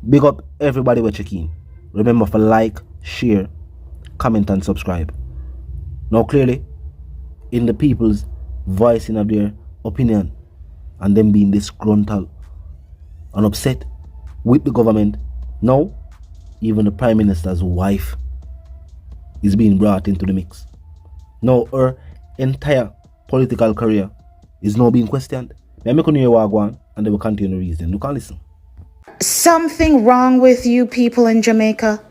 Big up everybody we're checking. Remember to like, share, comment and subscribe. Now clearly, in the people's voicing of their opinion and them being disgruntled and upset with the government, now even the Prime Minister's wife is being brought into the mix. Now her entire political career is now being questioned. Let me continue wagwan and they will continue the reason. You can listen. Something wrong with you people in Jamaica?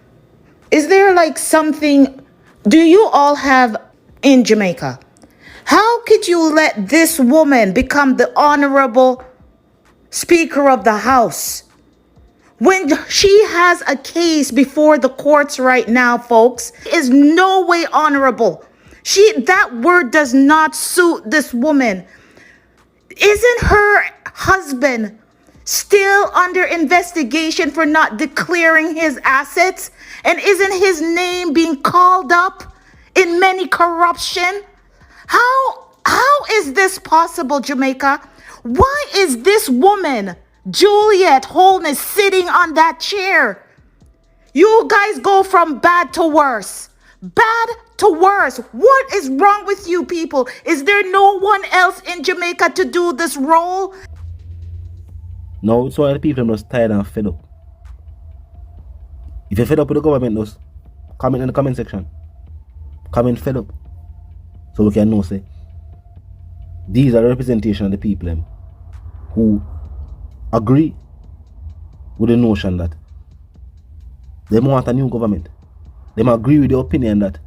Is there like something do you all have in Jamaica? How could you let this woman become the honorable Speaker of the House when she has a case before the courts right now, folks? Is no way honorable. That word does not suit this woman. Isn't her husband still under investigation for not declaring his assets? And isn't his name being called up in many corruption? How is this possible, Jamaica? Why is this woman, Juliet Holness, sitting on that chair? You guys go from bad to worse. Bad to worse. What is wrong with you people? Is there no one else in Jamaica to do this role? No, so the people are just tired and fed up. If you're fed up with the government, just comment in the comment section. Comment fed up. So we can know, say, these are the representation of the people who agree with the notion that they want a new government. They agree with the opinion that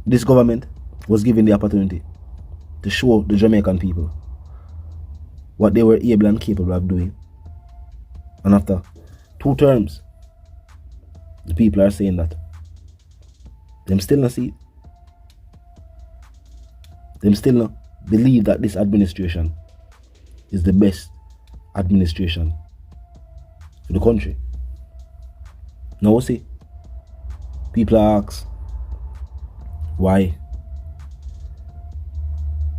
this government was given the opportunity to show the Jamaican people what they were able and capable of doing. And after 2 terms, the people are saying that them still not see it. Them still not believe that this administration is the best administration for the country. Now we see, people ask why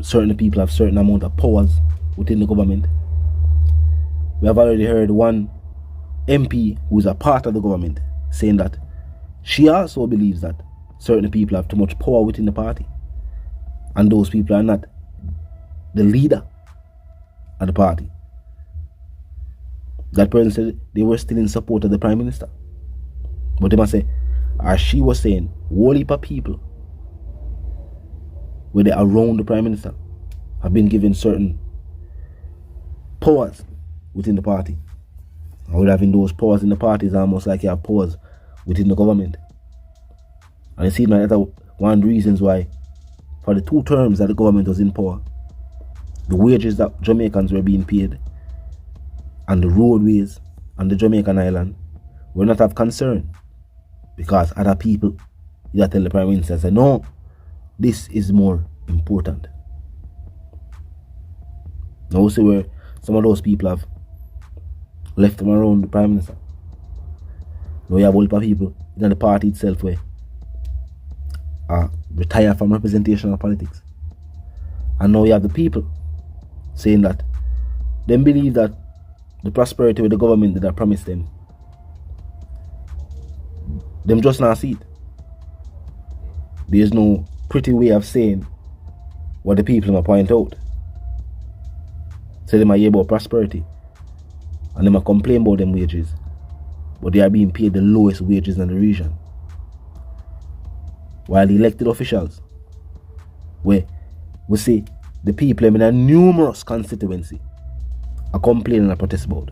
certain people have certain amount of powers within the government. We have already heard one MP who is a part of the government saying that she also believes that certain people have too much power within the party, and those people are not the leader of the party. That person said they were still in support of the Prime Minister, but they must say, as she was saying, whole heap of people where they are around the Prime Minister have been given certain powers within the party. And with having those powers in the party is almost like you have powers within the government. And it seems like that's one of the reasons why for the 2 terms that the government was in power, the wages that Jamaicans were being paid and the roadways on the Jamaican island were not of concern, because other people that tell the Prime Minister, say, no, this is more important. Now we see where some of those people have left them around the Prime Minister. Now you have a whole heap of people in the party itself where retire from representation of politics. And now you have the people saying that they believe that the prosperity with the government that I promised them just not see it. There's no pretty way of saying what the people might point out. Say they might hear about prosperity and they might complain about them wages, but they are being paid the lowest wages in the region. While the elected officials, where we see the people in a numerous constituency are complaining and protest about.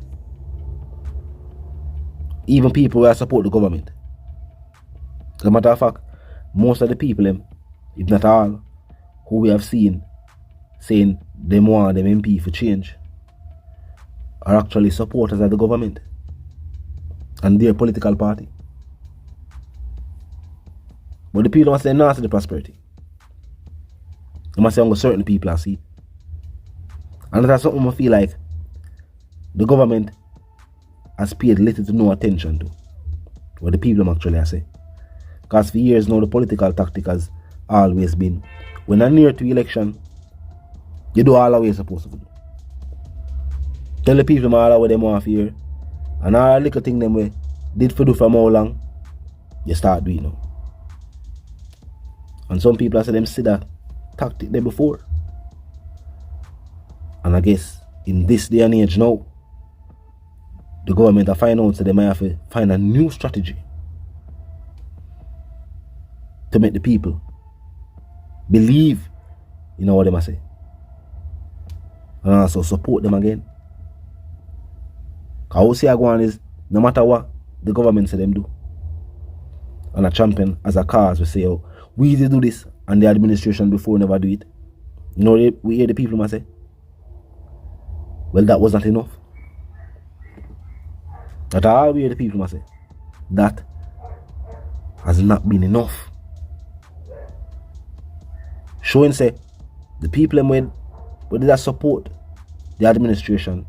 Even people who support the government. As a matter of fact, most of the people, if not all, who we have seen saying they want them MP for change, are actually supporters of the government and their political party. But the people must say no to the prosperity. They must say only certain people are see. And that's something I feel like the government has paid little to no attention to what the people actually say. Because for years now the political tactic has always been, when I'm near to election, you do all the way you're supposed to do. Tell the people all what they want to hear And all little thing them we did for do from how long, you start doing now. And some people say them see that tactic there before. And I guess in this day and age now, the government are find out so they might have to find a new strategy to make the people believe in what they must say. And also support them again. Because what I go on is, no matter what the government say them do, and a champion as a cause, we say, oh, we did do this, and the administration before never do it. You know, we hear the people must say, well, that was not enough. That all we hear the people must say, that has not been enough. Showing say, the people when did that support the administration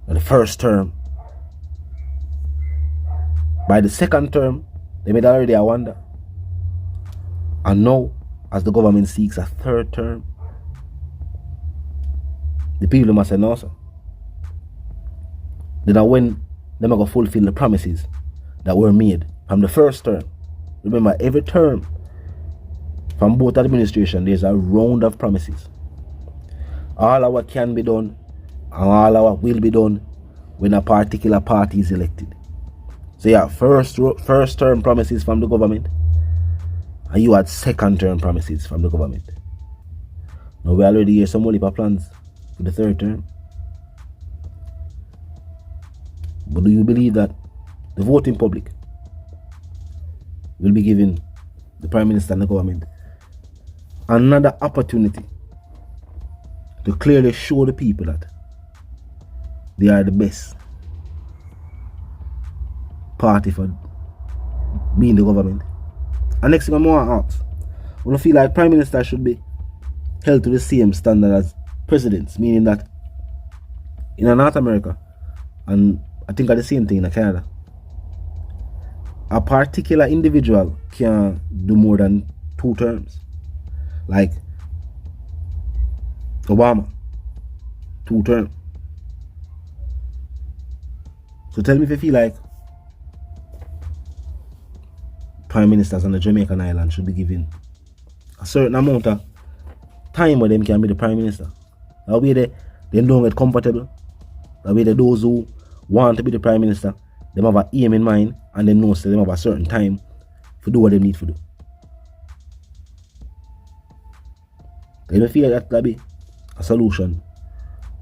in the first term. By the second term, they made already a wonder. And now, as the government seeks a third term, the people must say no, sir. Then when they are going to fulfill the promises that were made from the first term. Remember, every term from both administration, there's a round of promises. All of what can be done and all of what will be done when a particular party is elected. So you have first term promises from the government, and you had second term promises from the government. Now we already hear some more plans for the third term. But do you believe that the voting public will be giving the Prime Minister and the government another opportunity to clearly show the people that they are the best party for being the government? And next thing I want to ask, I don't feel like Prime Minister should be held to the same standard as presidents, meaning that in North America, and I think are the same thing in Canada, a particular individual can do more than 2 terms. Like Obama, 2 terms. So tell me if you feel like prime ministers on the Jamaican island should be given a certain amount of time where them can be the prime minister. That way they don't get comfortable. That way those who want to be the prime minister, they have an aim in mind, and they know so they have a certain time to do what they need to do. I feel that could be a solution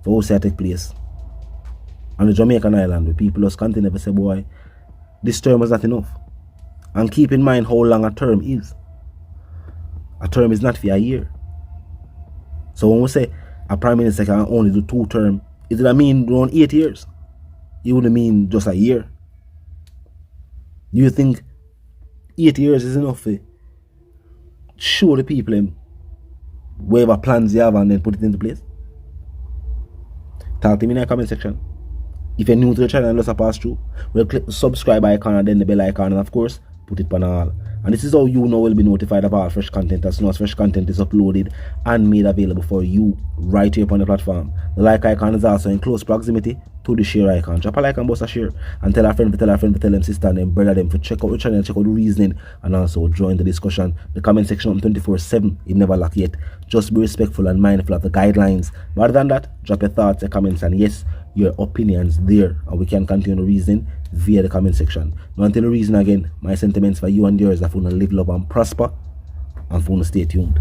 for what take place on the Jamaican island, where people just continue to say, boy, this term was not enough. And keep in mind how long a term is. A term is not for a year. So when we say a prime minister can only do 2 terms, it doesn't mean around 8 years. It wouldn't mean just a year. Do you think 8 years is enough to show the people whatever plans you have and then put it into place? Talk to me in the comment section. If you're new to the channel and just pass through, we'll click the subscribe icon and then the bell icon, and of course put it on all. And this is how you know will be notified of all fresh content as soon as fresh content is uploaded and made available for you right here upon the platform. The like icon is also in close proximity to the share icon. Drop a like and bust a share, and tell a friend to tell a friend to tell them sister and them brother them to check out the channel, check out the reasoning, and also join the discussion. The comment section on 24/7, it never lack yet. Just be respectful and mindful of the guidelines. Rather than that, drop your thoughts, your comments, and yes, your opinions there, and we can continue the reasoning via the comment section. Now until the reason again, my sentiments for you and yours are for to live, love and prosper, and for to stay tuned.